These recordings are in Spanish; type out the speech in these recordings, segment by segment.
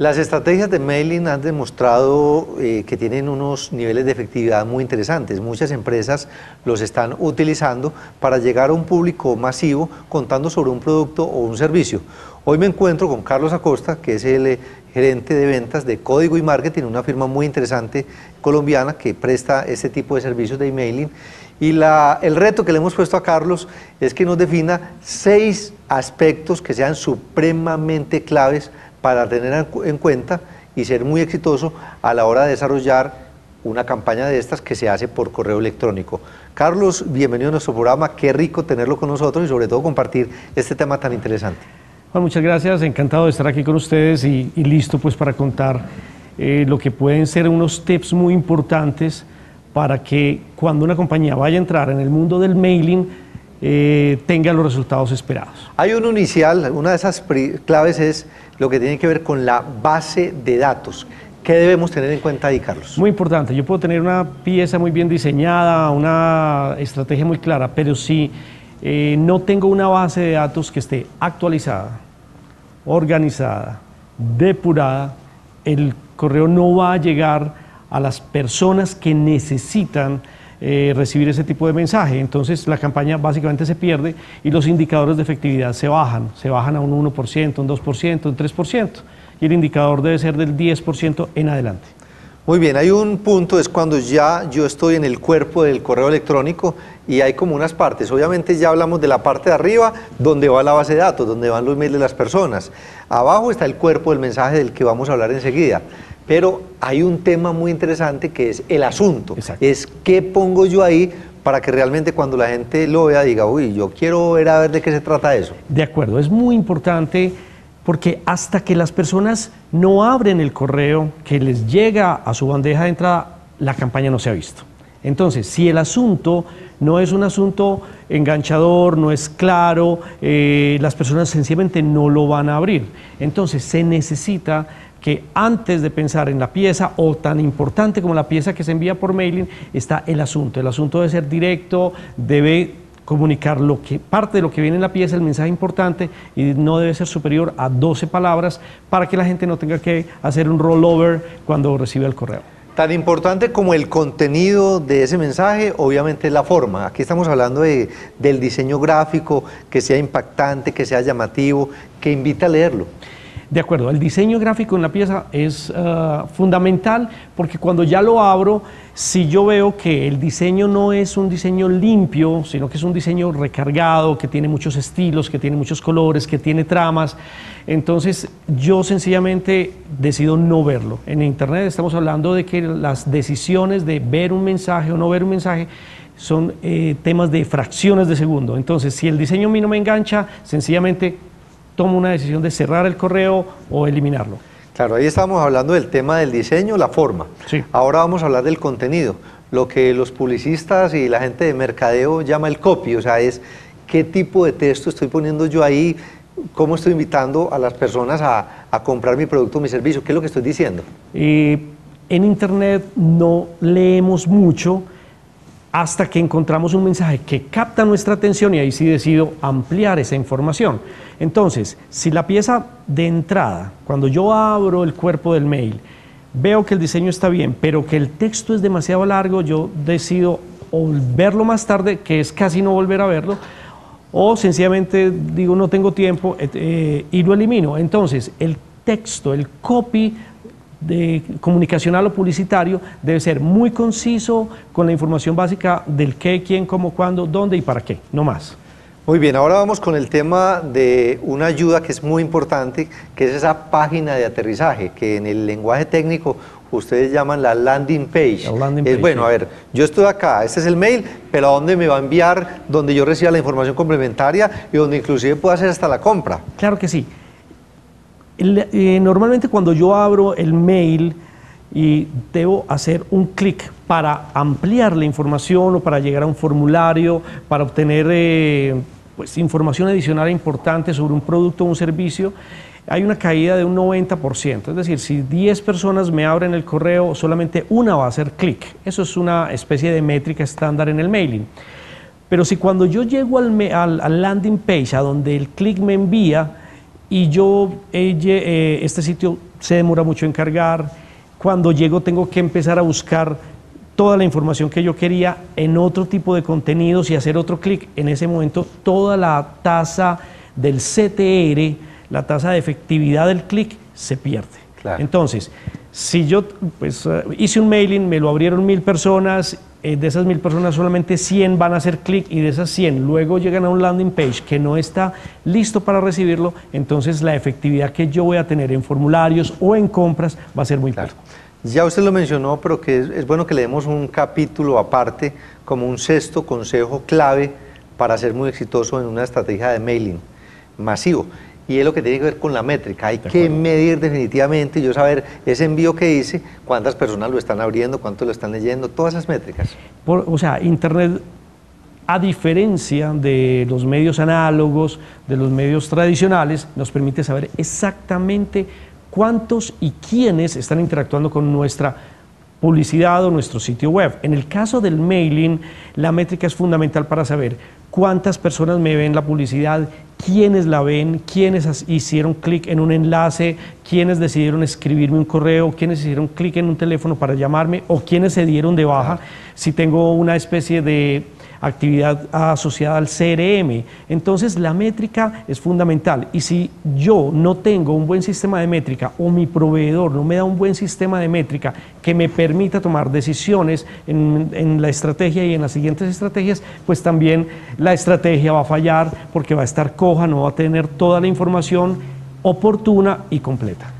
Las estrategias de mailing han demostrado que tienen unos niveles de efectividad muy interesantes. Muchas empresas los están utilizando para llegar a un público masivo contando sobre un producto o un servicio. Hoy me encuentro con Carlos Acosta, que es el gerente de ventas de Código y Marketing, una firma muy interesante colombiana que presta este tipo de servicios de emailing. Y el reto que le hemos puesto a Carlos es que nos defina 6 aspectos que sean supremamente claves para tener en cuenta y ser muy exitoso a la hora de desarrollar una campaña de estas que se hace por correo electrónico. Carlos, bienvenido a nuestro programa, qué rico tenerlo con nosotros y sobre todo compartir este tema tan interesante. Bueno, muchas gracias, encantado de estar aquí con ustedes y listo pues para contar lo que pueden ser unos tips muy importantes para que cuando una compañía vaya a entrar en el mundo del mailing tenga los resultados esperados. Hay uno inicial, una de esas claves es lo que tiene que ver con la base de datos. ¿Qué debemos tener en cuenta ahí, Carlos? Muy importante, yo puedo tener una pieza muy bien diseñada, una estrategia muy clara, pero si no tengo una base de datos que esté actualizada, organizada, depurada, el correo no va a llegar a las personas que necesitan recibir ese tipo de mensaje. Entonces la campaña básicamente se pierde y los indicadores de efectividad se bajan a un 1%, un 2%, un 3%, y el indicador debe ser del 10% en adelante. Muy bien, hay un punto, es cuando ya yo estoy en el cuerpo del correo electrónico y hay como unas partes. Obviamente ya hablamos de la parte de arriba, donde va la base de datos, donde van los mails de las personas. Abajo está el cuerpo del mensaje del que vamos a hablar enseguida. Pero hay un tema muy interesante que es el asunto. Exacto. Es qué pongo yo ahí para que realmente cuando la gente lo vea diga, uy, yo quiero ver a ver de qué se trata eso. De acuerdo, es muy importante porque hasta que las personas no abren el correo que les llega a su bandeja de entrada, la campaña no se ha visto. Entonces, si el asunto no es un asunto enganchador, no es claro, las personas sencillamente no lo van a abrir. Entonces, se necesita que antes de pensar en la pieza, o tan importante como la pieza que se envía por mailing, está el asunto. El asunto debe ser directo, debe comunicar parte de lo que viene en la pieza, el mensaje importante, y no debe ser superior a 12 palabras para que la gente no tenga que hacer un rollover cuando recibe el correo. Tan importante como el contenido de ese mensaje, obviamente es la forma. Aquí estamos hablando del diseño gráfico, que sea impactante, que sea llamativo, que invite a leerlo. De acuerdo, el diseño gráfico en la pieza es fundamental porque cuando ya lo abro, si yo veo que el diseño no es un diseño limpio, sino que es un diseño recargado, que tiene muchos estilos, que tiene muchos colores, que tiene tramas, entonces yo sencillamente decido no verlo. En Internet estamos hablando de que las decisiones de ver un mensaje o no ver un mensaje son temas de fracciones de segundo. Entonces, si el diseño a mí no me engancha, sencillamente tomo una decisión de cerrar el correo o eliminarlo. Claro, ahí estábamos hablando del tema del diseño, la forma. Sí. Ahora vamos a hablar del contenido, lo que los publicistas y la gente de mercadeo llama el copy, o sea, es qué tipo de texto estoy poniendo yo ahí, cómo estoy invitando a las personas a comprar mi producto o mi servicio, qué es lo que estoy diciendo. En Internet no leemos mucho hasta que encontramos un mensaje que capta nuestra atención y ahí sí decido ampliar esa información. Entonces, si la pieza de entrada, cuando yo abro el cuerpo del mail, veo que el diseño está bien, pero que el texto es demasiado largo, yo decido o verlo más tarde, que es casi no volver a verlo, o sencillamente digo no tengo tiempo y lo elimino. Entonces, el texto, el copy de comunicacional o publicitario debe ser muy conciso con la información básica del qué, quién, cómo, cuándo, dónde y para qué, no más. Muy bien, ahora vamos con el tema de una ayuda que es muy importante, que es esa página de aterrizaje, que en el lenguaje técnico ustedes llaman la landing page. La landing page, bueno, sí. A ver, yo estoy acá, este es el mail, pero ¿a dónde me va a enviar? Donde yo reciba la información complementaria y donde inclusive pueda hacer hasta la compra. Claro que sí. Normalmente cuando yo abro el mail y debo hacer un clic para ampliar la información o para llegar a un formulario, para obtener pues, información adicional importante sobre un producto o un servicio, hay una caída de un 90%. Es decir, si 10 personas me abren el correo, solamente una va a hacer clic. Eso es una especie de métrica estándar en el mailing. Pero si cuando yo llego al landing page, a donde el clic me envía, y yo, este sitio se demora mucho en cargar, cuando llego tengo que empezar a buscar toda la información que yo quería en otro tipo de contenidos y hacer otro clic. En ese momento toda la tasa del CTR, la tasa de efectividad del clic, se pierde. Claro. Entonces, si yo pues, hice un mailing, me lo abrieron 1000 personas, de esas 1000 personas solamente 100 van a hacer clic y de esas 100 luego llegan a un landing page que no está listo para recibirlo, entonces la efectividad que yo voy a tener en formularios o en compras va a ser muy poca. Ya usted lo mencionó, pero que es bueno que le demos un capítulo aparte como un sexto consejo clave para ser muy exitoso en una estrategia de mailing masivo. Y es lo que tiene que ver con la métrica. Hay que medir definitivamente y yo saber ese envío que hice, cuántas personas lo están abriendo, cuántos lo están leyendo, todas esas métricas. O sea, Internet, a diferencia de los medios análogos, de los medios tradicionales, nos permite saber exactamente cuántos y quiénes están interactuando con nuestra publicidad o nuestro sitio web. En el caso del mailing, la métrica es fundamental para saber cuántas personas me ven la publicidad, quiénes la ven, quiénes hicieron clic en un enlace, quiénes decidieron escribirme un correo, quiénes hicieron clic en un teléfono para llamarme o quiénes se dieron de baja, si tengo una especie de actividad asociada al CRM. Entonces la métrica es fundamental y si yo no tengo un buen sistema de métrica o mi proveedor no me da un buen sistema de métrica que me permita tomar decisiones en la estrategia y en las siguientes estrategias, pues también la estrategia va a fallar porque va a estar coja, no va a tener toda la información oportuna y completa.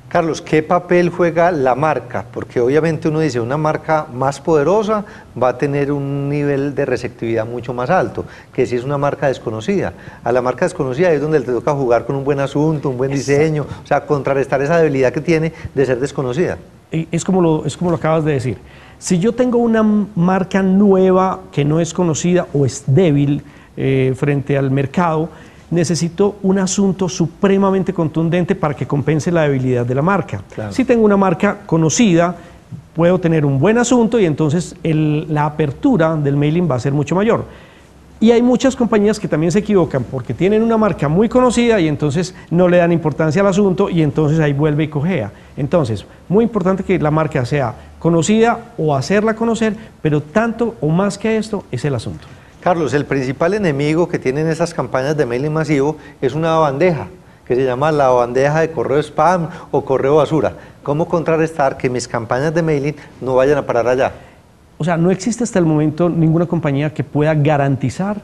Carlos, ¿qué papel juega la marca? Porque obviamente uno dice, una marca más poderosa va a tener un nivel de receptividad mucho más alto, que si es una marca desconocida. A la marca desconocida es donde te toca jugar con un buen asunto, un buen diseño, o sea, contrarrestar esa debilidad que tiene de ser desconocida. Es como lo acabas de decir. Si yo tengo una marca nueva que no es conocida o es débil frente al mercado, necesito un asunto supremamente contundente para que compense la debilidad de la marca. Claro. Si tengo una marca conocida, puedo tener un buen asunto y entonces la apertura del mailing va a ser mucho mayor. Y hay muchas compañías que también se equivocan porque tienen una marca muy conocida y entonces no le dan importancia al asunto y entonces ahí vuelve y cojea. Entonces, muy importante que la marca sea conocida o hacerla conocer, pero tanto o más que esto es el asunto. Carlos, el principal enemigo que tienen esas campañas de mailing masivo es una bandeja que se llama la bandeja de correo spam o correo basura. ¿Cómo contrarrestar que mis campañas de mailing no vayan a parar allá? O sea, no existe hasta el momento ninguna compañía que pueda garantizar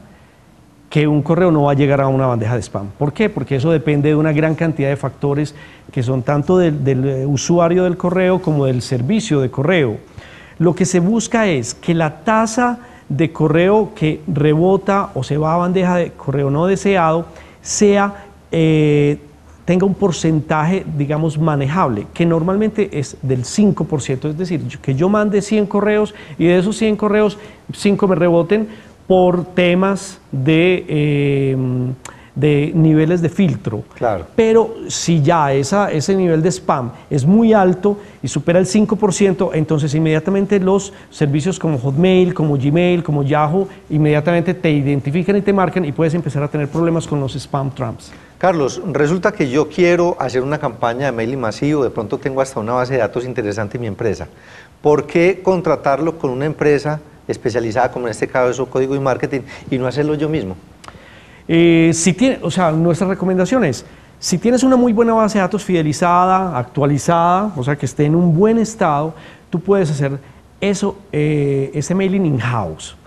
que un correo no va a llegar a una bandeja de spam. ¿Por qué? Porque eso depende de una gran cantidad de factores que son tanto del usuario del correo como del servicio de correo. Lo que se busca es que la tasa de correo que rebota o se va a bandeja de correo no deseado tenga un porcentaje, digamos, manejable, que normalmente es del 5%, es decir, que yo mande 100 correos y de esos 100 correos, 5 me reboten por temas de niveles de filtro. Claro. Pero si ya ese nivel de spam es muy alto y supera el 5%, entonces inmediatamente los servicios como Hotmail, como Gmail, como Yahoo, inmediatamente te identifican y te marcan y puedes empezar a tener problemas con los spam traps. Carlos, resulta que yo quiero hacer una campaña de mailing masivo, de pronto tengo hasta una base de datos interesante en mi empresa. ¿Por qué contratarlo con una empresa especializada, como en este caso Código y Marketing, y no hacerlo yo mismo? Nuestra recomendación es, si tienes una muy buena base de datos fidelizada, actualizada, o sea, que esté en un buen estado, tú puedes hacer ese mailing in-house.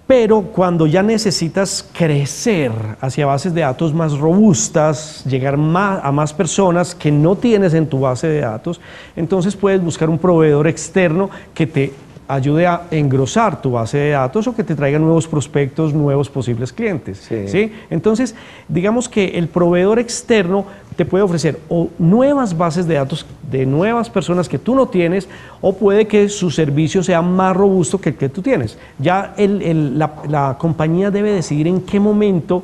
Pero cuando ya necesitas crecer hacia bases de datos más robustas, llegar a más personas que no tienes en tu base de datos, entonces puedes buscar un proveedor externo que te ayude a engrosar tu base de datos o que te traiga nuevos prospectos, nuevos posibles clientes. Sí. ¿Sí? Entonces, digamos que el proveedor externo te puede ofrecer o nuevas bases de datos de nuevas personas que tú no tienes, o puede que su servicio sea más robusto que el que tú tienes. Ya la compañía debe decidir en qué momento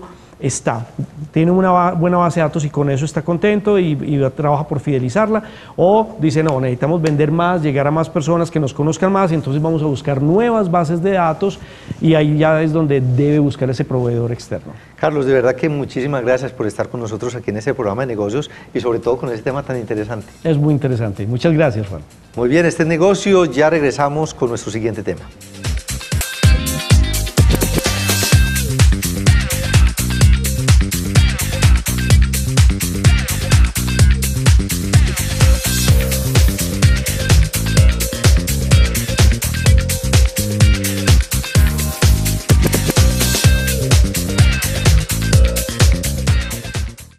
tiene una buena base de datos y con eso está contento y trabaja por fidelizarla, o dice no, necesitamos vender más, llegar a más personas que nos conozcan más, y entonces vamos a buscar nuevas bases de datos y ahí ya es donde debe buscar ese proveedor externo. Carlos, de verdad que muchísimas gracias por estar con nosotros aquí en este programa de negocios y sobre todo con este tema tan interesante. Es muy interesante. Muchas gracias, Juan. Muy bien, este negocio, ya regresamos con nuestro siguiente tema.